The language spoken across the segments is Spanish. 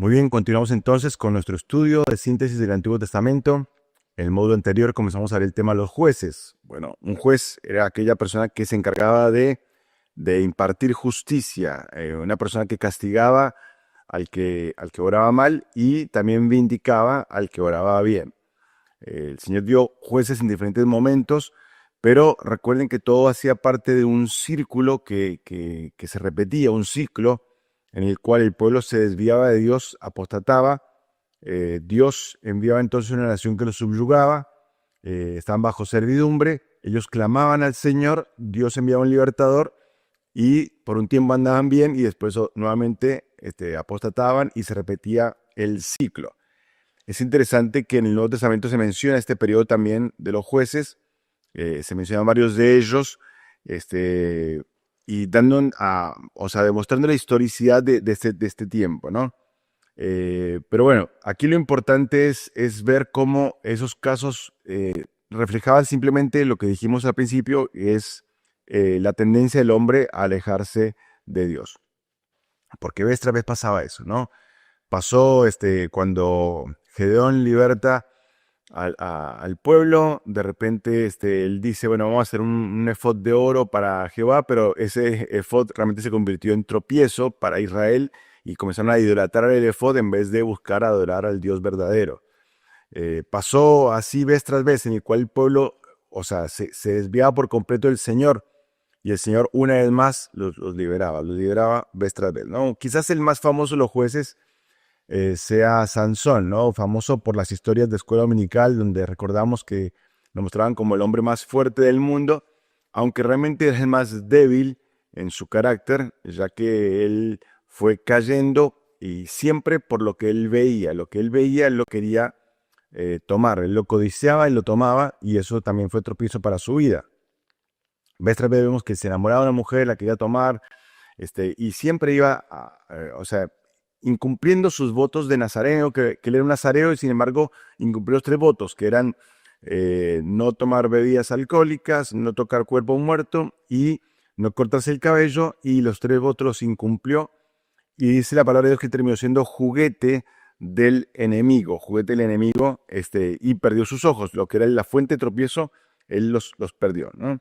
Muy bien, continuamos entonces con nuestro estudio de síntesis del Antiguo Testamento. En el módulo anterior comenzamos a ver el tema de los jueces. Bueno, un juez era aquella persona que se encargaba de impartir justicia, una persona que castigaba al que oraba mal y también vindicaba al que oraba bien. El Señor dio jueces en diferentes momentos, pero recuerden que todo hacía parte de un círculo que se repetía, un ciclo en el cual el pueblo se desviaba de Dios, apostataba, Dios enviaba entonces una nación que los subyugaba, estaban bajo servidumbre, ellos clamaban al Señor, Dios enviaba un libertador y por un tiempo andaban bien y después nuevamente apostataban y se repetía el ciclo. Es interesante que en el Nuevo Testamento se menciona este periodo también de los jueces, se mencionan varios de ellos, y demostrando la historicidad de este tiempo, ¿no? Pero bueno, aquí lo importante es ver cómo esos casos reflejaban simplemente lo que dijimos al principio, es la tendencia del hombre a alejarse de Dios. Porque vez tras vez pasaba eso, ¿no? Pasó cuando Gedeón liberta al pueblo, de repente él dice, bueno, vamos a hacer un efod de oro para Jehová, pero ese efod realmente se convirtió en tropiezo para Israel y comenzaron a idolatrar el efod en vez de buscar adorar al Dios verdadero. Pasó así vez tras vez en el cual el pueblo, se desviaba por completo del Señor y el Señor una vez más los liberaba vez tras vez, ¿no? Quizás el más famoso de los jueces sea Sansón, ¿no? Famoso por las historias de escuela dominical, donde recordamos que lo mostraban como el hombre más fuerte del mundo, aunque realmente es el más débil en su carácter, ya que él fue cayendo y siempre por lo que él veía, él lo quería tomar, él lo codiciaba y lo tomaba, y eso también fue tropiezo para su vida. Vez tras vez vemos que se enamoraba de una mujer, la quería tomar, y siempre iba incumpliendo sus votos de nazareo, que él era un nazareo y sin embargo incumplió los 3 votos, que eran no tomar bebidas alcohólicas, no tocar cuerpo muerto y no cortarse el cabello, y los 3 votos los incumplió. Y dice la palabra de Dios que terminó siendo juguete del enemigo, y perdió sus ojos, lo que era la fuente de tropiezo, él los perdió, ¿no?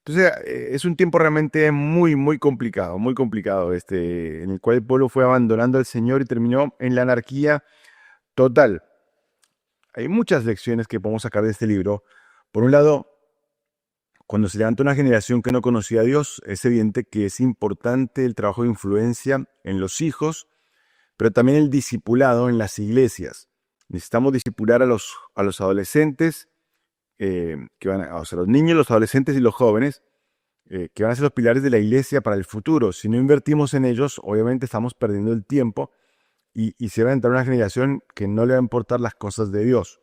Entonces, es un tiempo realmente muy, muy complicado, en el cual el pueblo fue abandonando al Señor y terminó en la anarquía total. Hay muchas lecciones que podemos sacar de este libro. Por un lado, cuando se levanta una generación que no conocía a Dios, es evidente que es importante el trabajo de influencia en los hijos, pero también el discipulado en las iglesias. Necesitamos discipular a los adolescentes, los niños, los adolescentes y los jóvenes, que van a ser los pilares de la iglesia para el futuro. Si no invertimos en ellos, obviamente estamos perdiendo el tiempo y se va a entrar una generación que no le va a importar las cosas de Dios.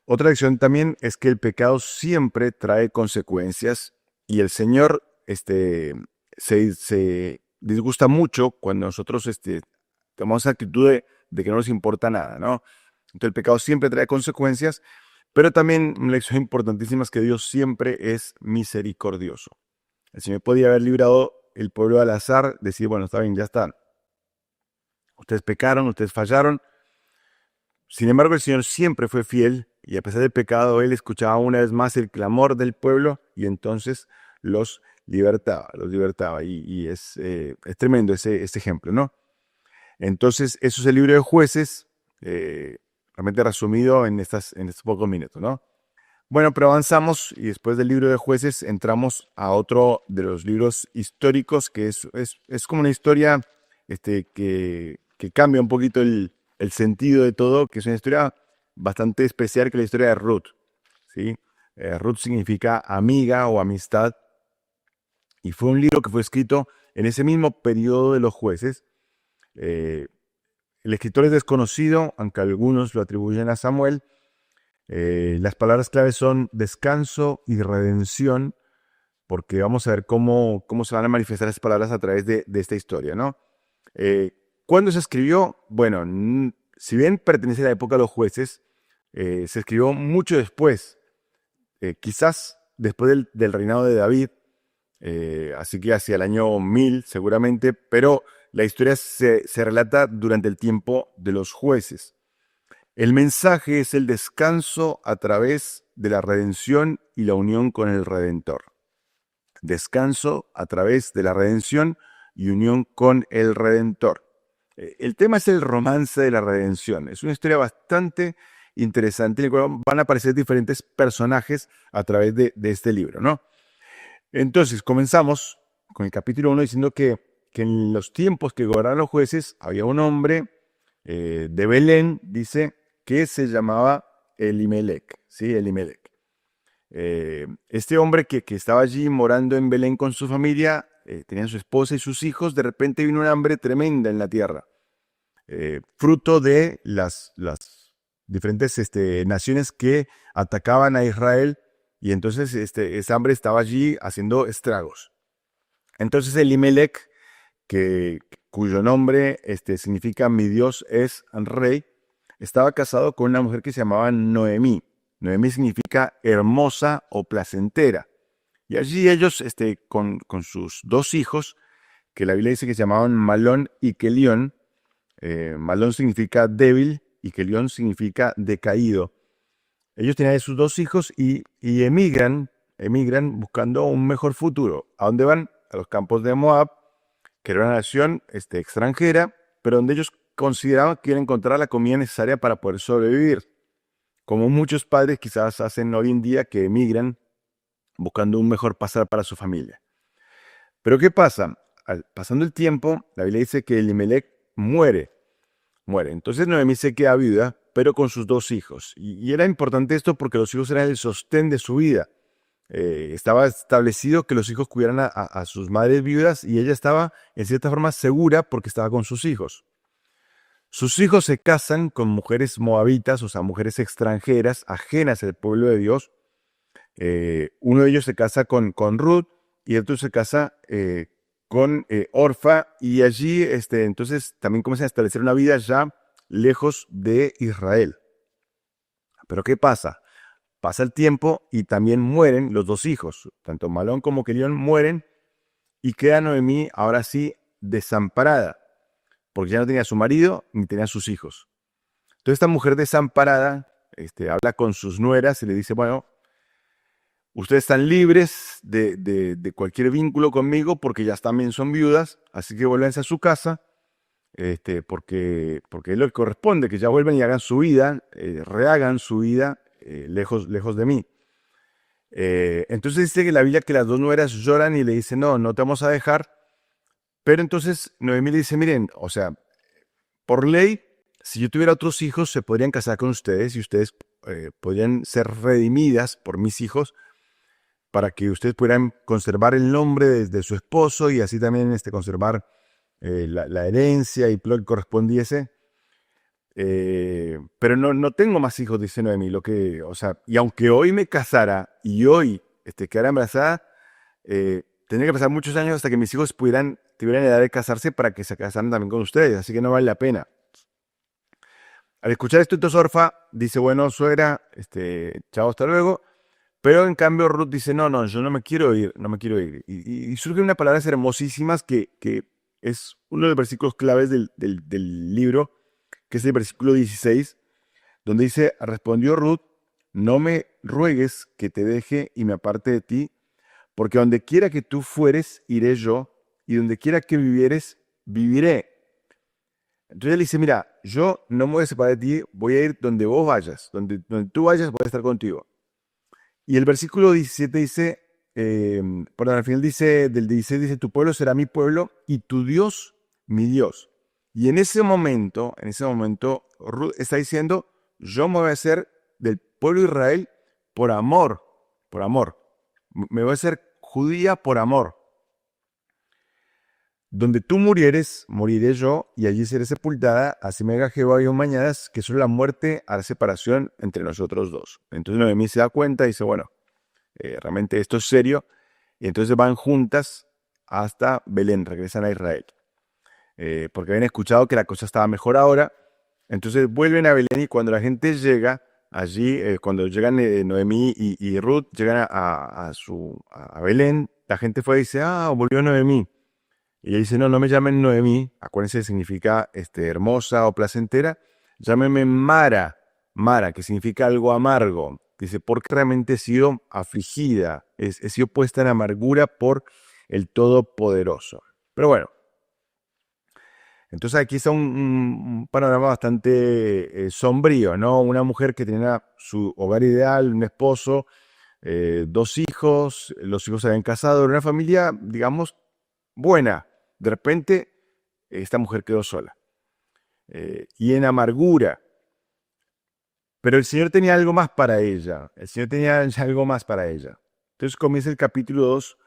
Otra lección también es que el pecado siempre trae consecuencias y el Señor se disgusta mucho cuando nosotros tomamos esa actitud de que no nos importa nada, ¿no? Entonces el pecado siempre trae consecuencias, pero también una lección importantísima es que Dios siempre es misericordioso. El Señor podía haber librado el pueblo al azar, decir, bueno, está bien, ya está. Ustedes pecaron, ustedes fallaron. Sin embargo, el Señor siempre fue fiel y a pesar del pecado, Él escuchaba una vez más el clamor del pueblo y entonces los libertaba. Y es tremendo ese ejemplo, ¿no? Entonces, eso es el libro de Jueces, realmente resumido en estos pocos minutos, ¿no? Bueno, pero avanzamos y después del libro de Jueces entramos a otro de los libros históricos, que es como una historia que cambia un poquito el sentido de todo, que es una historia bastante especial, que es la historia de Ruth, ¿sí? Ruth significa amiga o amistad, y fue un libro que fue escrito en ese mismo periodo de los jueces. El escritor es desconocido, aunque algunos lo atribuyen a Samuel. Las palabras claves son descanso y redención, porque vamos a ver cómo se van a manifestar esas palabras a través de esta historia, ¿no? ¿Cuándo se escribió? Bueno, si bien pertenece a la época de los jueces, se escribió mucho después, quizás después del reinado de David, así que hacia el año 1000 seguramente, pero la historia se relata durante el tiempo de los jueces. El mensaje es el descanso a través de la redención y la unión con el Redentor. Descanso a través de la redención y unión con el Redentor. El tema es el romance de la redención. Es una historia bastante interesante en la cual van a aparecer diferentes personajes a través de este libro, ¿no? Entonces, comenzamos con el capítulo 1 diciendo que en los tiempos que gobernaban los jueces había un hombre de Belén, dice, que se llamaba Elimelec, ¿sí? Elimelec. Este hombre que estaba allí morando en Belén con su familia, tenía su esposa y sus hijos, de repente vino una hambre tremenda en la tierra, fruto de las diferentes naciones que atacaban a Israel, y entonces esa hambre estaba allí haciendo estragos. Entonces Elimelec, cuyo nombre significa mi Dios es rey, estaba casado con una mujer que se llamaba Noemí. Noemí significa hermosa o placentera. Y allí ellos, con sus dos hijos, que la Biblia dice que se llamaban Malón y Kelión. Malón significa débil y Kelión significa decaído. Ellos tenían sus dos hijos y emigran buscando un mejor futuro. ¿A dónde van? A los campos de Moab, que era una nación extranjera, pero donde ellos consideraban que iban a encontrar la comida necesaria para poder sobrevivir. Como muchos padres quizás hacen hoy en día, que emigran buscando un mejor pasar para su familia. Pero ¿qué pasa? Pasando el tiempo, la Biblia dice que Elimelec muere. Entonces Noemí se queda viuda, pero con sus dos hijos. Y era importante esto porque los hijos eran el sostén de su vida. Estaba establecido que los hijos cuidaran a sus madres viudas, y ella estaba en cierta forma segura porque estaba con sus hijos. Sus hijos se casan con mujeres moabitas, o sea, mujeres extranjeras, ajenas al pueblo de Dios. Uno de ellos se casa con Ruth y el otro se casa con Orfa, y allí entonces también comienzan a establecer una vida ya lejos de Israel. Pero ¿qué pasa? Pasa el tiempo y también mueren los dos hijos, tanto Malón como Kelión mueren, y queda Noemí ahora sí desamparada, porque ya no tenía a su marido ni tenía a sus hijos. Entonces esta mujer desamparada habla con sus nueras y le dice, bueno, ustedes están libres de cualquier vínculo conmigo porque ya también son viudas, así que vuélvanse a su casa, porque es lo que corresponde, que ya vuelvan y hagan su vida, rehagan su vida lejos de mí. Entonces dice que la Biblia que las dos nueras lloran y le dicen, no te vamos a dejar. Pero entonces Noemí le dice, miren, o sea, por ley, si yo tuviera otros hijos, se podrían casar con ustedes y ustedes podrían ser redimidas por mis hijos, para que ustedes pudieran conservar el nombre de su esposo y así también conservar la herencia y lo que correspondiese. Pero no tengo más hijos, dice Noemí. Y aunque hoy me casara y hoy quedara embarazada, tendría que pasar muchos años hasta que mis hijos tuvieran edad de casarse para que se casaran también con ustedes, así que no vale la pena. Al escuchar esto, entonces Orfa dice, bueno, suegra, chao, hasta luego. Pero en cambio Ruth dice, no, yo no me quiero ir. Y surgen unas palabras hermosísimas que es uno de los versículos claves del libro, que es el versículo 16, donde dice, respondió Ruth, no me ruegues que te deje y me aparte de ti, porque donde quiera que tú fueres, iré yo, y donde quiera que vivieres, viviré. Entonces él dice, mira, yo no me voy a separar de ti, voy a ir donde vos vayas, donde tú vayas voy a estar contigo. Y el versículo 17 dice, al final del 16 dice, tu pueblo será mi pueblo y tu Dios mi Dios. Y en ese momento, Ruth está diciendo, yo me voy a hacer del pueblo de Israel por amor. Me voy a hacer judía por amor. Donde tú murieres, moriré yo, y allí seré sepultada, así me haga Jehová y mañana, que solo la muerte hará separación entre nosotros dos. Entonces Noemí se da cuenta y dice, bueno, realmente esto es serio, y entonces van juntas hasta Belén, regresan a Israel, porque habían escuchado que la cosa estaba mejor ahora. Entonces vuelven a Belén, y cuando la gente llega allí, cuando llegan Noemí y Ruth, llegan a Belén, la gente fue y dice, volvió Noemí. Y ella dice, no, no me llamen Noemí, acuérdense, significa hermosa o placentera, llámeme Mara, Mara, que significa algo amargo. Dice, porque realmente he sido afligida, he sido puesta en amargura por el Todopoderoso. Pero bueno, entonces aquí está un panorama bastante sombrío, ¿no? Una mujer que tenía su hogar ideal, un esposo, 2 hijos, los hijos se habían casado, era una familia, digamos, buena. De repente, esta mujer quedó sola y en amargura. Pero el Señor tenía algo más para ella. El Señor tenía algo más para ella. Entonces comienza el capítulo 2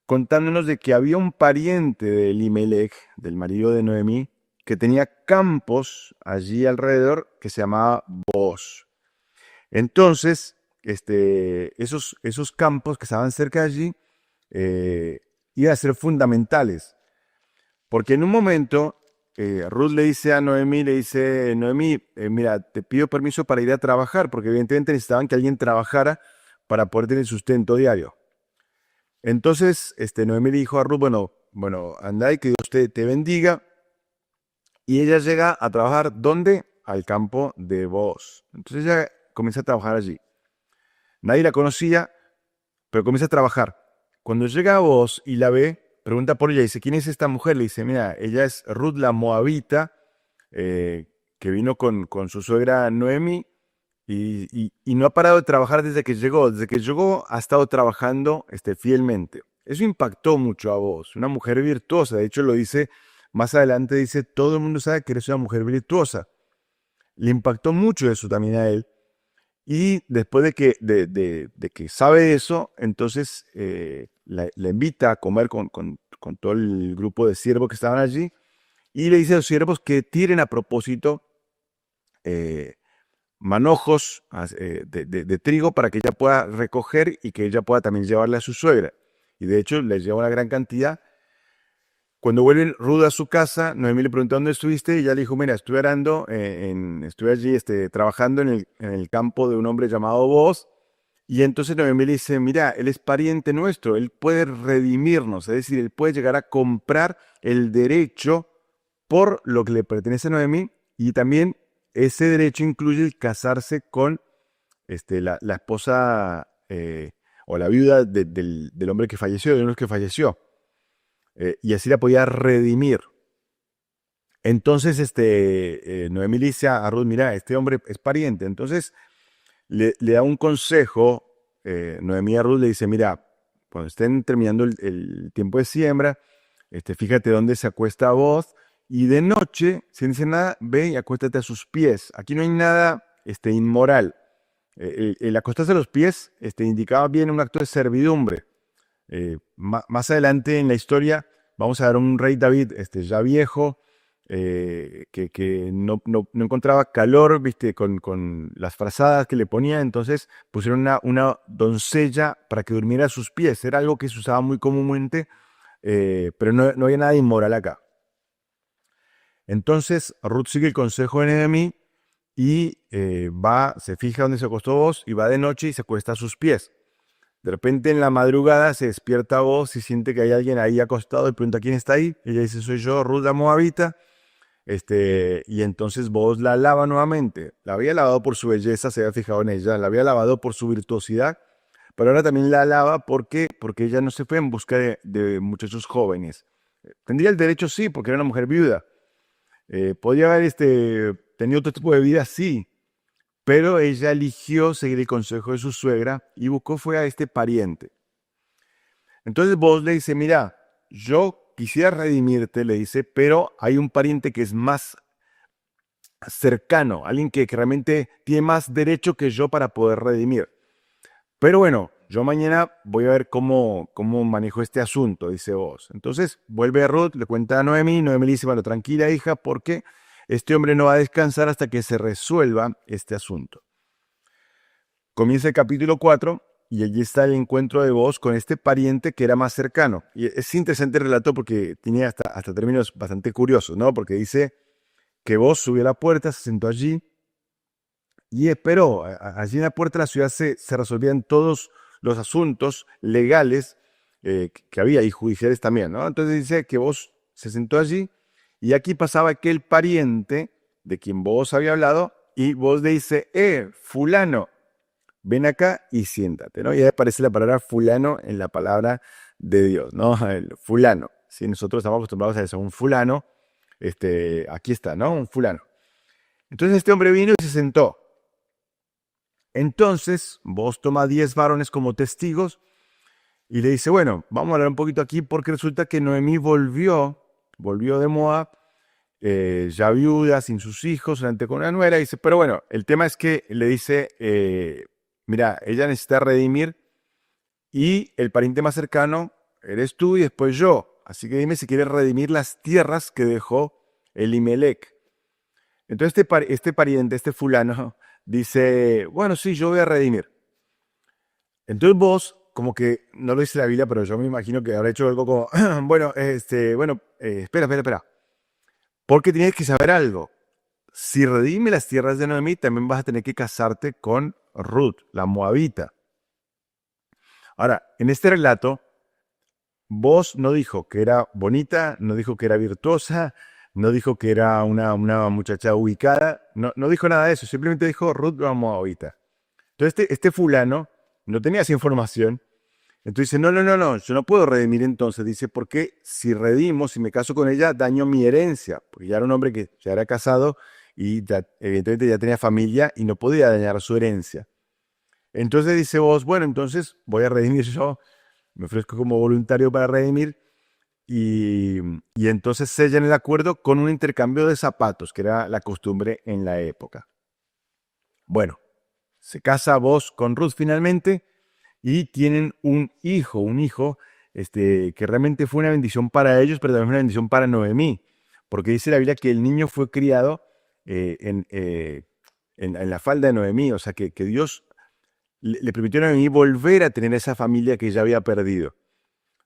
contándonos de que había un pariente de Elimelech, del marido de Noemí, que tenía campos allí alrededor que se llamaba Booz. Entonces, esos campos que estaban cerca de allí iban a ser fundamentales. Porque en un momento, Ruth le dice a Noemí, Noemí, mira, te pido permiso para ir a trabajar, porque evidentemente necesitaban que alguien trabajara para poder tener sustento diario. Entonces, Noemí le dijo a Ruth, bueno, anda y que Dios te bendiga. Y ella llega a trabajar, ¿dónde? Al campo de Booz. Entonces ella comienza a trabajar allí. Nadie la conocía, pero comienza a trabajar. Cuando llega a Booz y la ve, pregunta por ella, dice, ¿quién es esta mujer? Le dice, mira, ella es Ruth la Moabita, que vino con su suegra Noemi y no ha parado de trabajar desde que llegó. Desde que llegó ha estado trabajando fielmente. Eso impactó mucho a Booz, una mujer virtuosa. De hecho, lo dice más adelante, dice, todo el mundo sabe que eres una mujer virtuosa. Le impactó mucho eso también a él. Y después de que sabe eso, entonces la invita a comer con todo el grupo de siervos que estaban allí y le dice a los siervos que tiren a propósito manojos de trigo para que ella pueda recoger y que ella pueda también llevarle a su suegra. Y de hecho les lleva una gran cantidad. Cuando vuelve Ruth a su casa, Noemí le preguntó dónde estuviste y ella le dijo, mira, estuve arando, estuve allí trabajando en el campo de un hombre llamado Booz. Y entonces Noemí le dice, mira, él es pariente nuestro, él puede redimirnos, es decir, él puede llegar a comprar el derecho por lo que le pertenece a Noemí y también ese derecho incluye el casarse con la esposa o la viuda del hombre que falleció, de uno que falleció. Y así la podía redimir. Entonces, Noemí le dice a Ruth, mira, este hombre es pariente. Entonces, le da un consejo, Noemí a Ruth le dice, mira, cuando estén terminando el tiempo de siembra, fíjate dónde se acuesta Booz, y de noche, sin decir nada, ve y acuéstate a sus pies. Aquí no hay nada inmoral. El acostarse a los pies indicaba bien un acto de servidumbre. Más adelante en la historia vamos a ver un rey David ya viejo, que no encontraba calor, ¿viste? Con las frazadas que le ponía, entonces pusieron una doncella para que durmiera a sus pies. Era algo que se usaba muy comúnmente, pero no había nada inmoral acá. Entonces Ruth sigue el consejo de Noemí y se fija dónde se acostó Booz y va de noche y se acuesta a sus pies. De repente en la madrugada se despierta Booz y siente que hay alguien ahí acostado y pregunta quién está ahí. Ella dice, soy yo, Ruth la Moabita. Y entonces Booz la lava nuevamente. La había lavado por su belleza, se había fijado en ella, la había lavado por su virtuosidad, pero ahora también la lava porque ella no se fue en busca de muchachos jóvenes. Tendría el derecho, sí, porque era una mujer viuda. Podría haber tenido otro tipo de vida, sí, pero ella eligió seguir el consejo de su suegra y buscó fue a este pariente. Entonces Booz le dice, mira, yo quisiera redimirte, le dice, pero hay un pariente que es más cercano, alguien que realmente tiene más derecho que yo para poder redimir. Pero bueno, yo mañana voy a ver cómo manejo este asunto, dice Booz. Entonces vuelve a Ruth, le cuenta a Noemí le dice, bueno, tranquila hija, porque este hombre no va a descansar hasta que se resuelva este asunto. Comienza el capítulo 4 y allí está el encuentro de Booz con este pariente que era más cercano. Y es interesante el relato porque tiene hasta términos bastante curiosos, ¿no? Porque dice que Booz subió a la puerta, se sentó allí y esperó. Allí en la puerta de la ciudad se resolvían todos los asuntos legales que había, y judiciales también, ¿no? Entonces dice que Booz se sentó allí y aquí pasaba aquel pariente de quien Booz había hablado y Booz le dice, fulano, ven acá y siéntate, ¿no? Y ahí aparece la palabra fulano en la palabra de Dios, ¿no? El fulano. Si nosotros estamos acostumbrados a eso, un fulano, aquí está, ¿no? Un fulano. Entonces este hombre vino y se sentó. Entonces Booz toma 10 varones como testigos y le dice, bueno, vamos a hablar un poquito aquí porque resulta que Noemí volvió de Moab, ya viuda, sin sus hijos, solamente con una nuera. Y dice, pero bueno, el tema es que le dice, mira, ella necesita redimir y el pariente más cercano eres tú y después yo. Así que dime si quieres redimir las tierras que dejó Elimelec. Entonces este pariente, este fulano, dice, bueno, sí, yo voy a redimir. Entonces vos, como que, no lo dice la Biblia, pero yo me imagino que habrá hecho algo como, bueno, espera. Porque tienes que saber algo. Si redime las tierras de Noemí, también vas a tener que casarte con Ruth, la moabita. Ahora, en este relato, Booz no dijo que era bonita, no dijo que era virtuosa, no dijo que era una muchacha ubicada, no dijo nada de eso, simplemente dijo Ruth la moabita. Entonces este fulano no tenía esa información, entonces dice, no, yo no puedo redimir entonces, dice, porque si redimo, si me caso con ella, daño mi herencia, porque ya era un hombre que ya era casado y evidentemente ya tenía familia y no podía dañar su herencia. Entonces dice Booz, bueno, entonces voy a redimir yo, me ofrezco como voluntario para redimir y entonces sellan el acuerdo con un intercambio de zapatos, que era la costumbre en la época. Bueno, se casa Booz con Ruth finalmente y tienen un hijo que realmente fue una bendición para ellos, pero también fue una bendición para Noemí, porque dice la Biblia que el niño fue criado en la falda de Noemí, o sea que Dios le permitió a Noemí volver a tener esa familia que ella había perdido.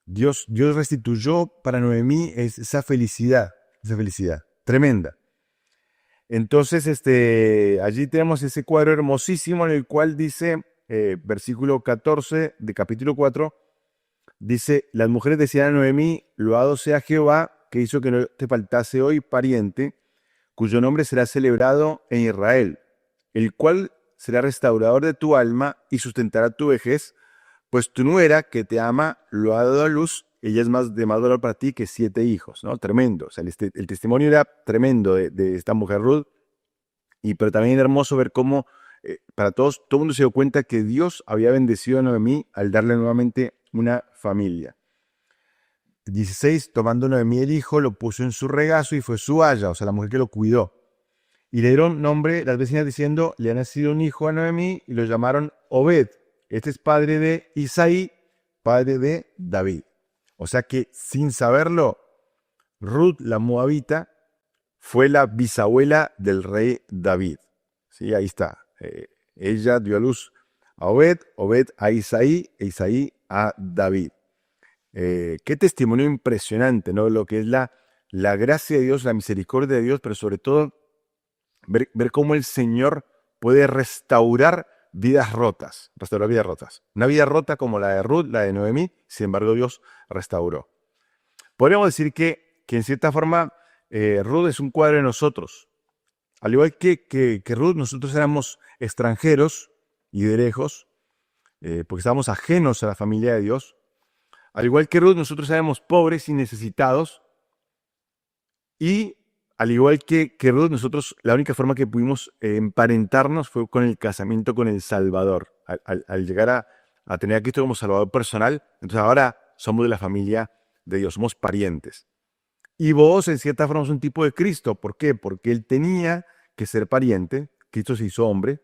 Dios restituyó para Noemí esa felicidad tremenda. Entonces, allí tenemos ese cuadro hermosísimo en el cual dice, versículo 14 de capítulo 4, dice, las mujeres decían a Noemí, loado sea Jehová, que hizo que no te faltase hoy pariente, cuyo nombre será celebrado en Israel, el cual será restaurador de tu alma y sustentará tu vejez, pues tu nuera que te ama lo ha dado a luz, ella es de más valor para ti que 7 hijos, ¿no? Tremendo. O sea, el testimonio era tremendo de esta mujer Ruth, pero también hermoso ver cómo para todo el mundo se dio cuenta que Dios había bendecido a Noemí al darle nuevamente una familia. 16, tomando Noemí el hijo, lo puso en su regazo y fue su haya, o sea, la mujer que lo cuidó. Y le dieron nombre las vecinas diciendo, le ha nacido un hijo a Noemí y lo llamaron Obed. Este es padre de Isaí, padre de David. O sea que sin saberlo, Ruth la moabita fue la bisabuela del rey David. Sí, ahí está. Ella dio a luz a Obed, Obed a Isaí e Isaí a David. Qué testimonio impresionante, ¿no? Lo que es la gracia de Dios, la misericordia de Dios, pero sobre todo ver cómo el Señor puede restaurar vidas rotas. Una vida rota como la de Ruth, la de Noemí, sin embargo Dios restauró. Podríamos decir que en cierta forma Ruth es un cuadro de nosotros. Al igual que Ruth, nosotros éramos extranjeros y de lejos, porque estábamos ajenos a la familia de Dios. Al igual que Ruth, nosotros éramos pobres y necesitados. Y al igual que Ruth, nosotros la única forma que pudimos emparentarnos fue con el casamiento con el Salvador. Al llegar a tener a Cristo como Salvador personal, entonces ahora somos de la familia de Dios, somos parientes. Y vos, en cierta forma, sos un tipo de Cristo. ¿Por qué? Porque Él tenía que ser pariente, Cristo se hizo hombre.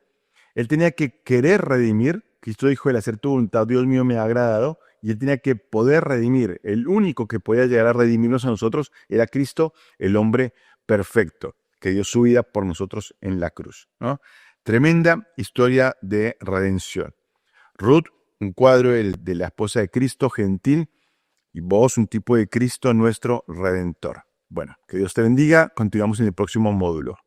Él tenía que querer redimir, Cristo dijo, el hacer tu voluntad, Dios mío, me ha agradado. Y Él tenía que poder redimir. El único que podía llegar a redimirnos a nosotros era Cristo, el hombre perfecto, que dio su vida por nosotros en la cruz, ¿no? Tremenda historia de redención. Ruth, un cuadro de la esposa de Cristo, gentil, y vos, un tipo de Cristo, nuestro Redentor. Bueno, que Dios te bendiga. Continuamos en el próximo módulo.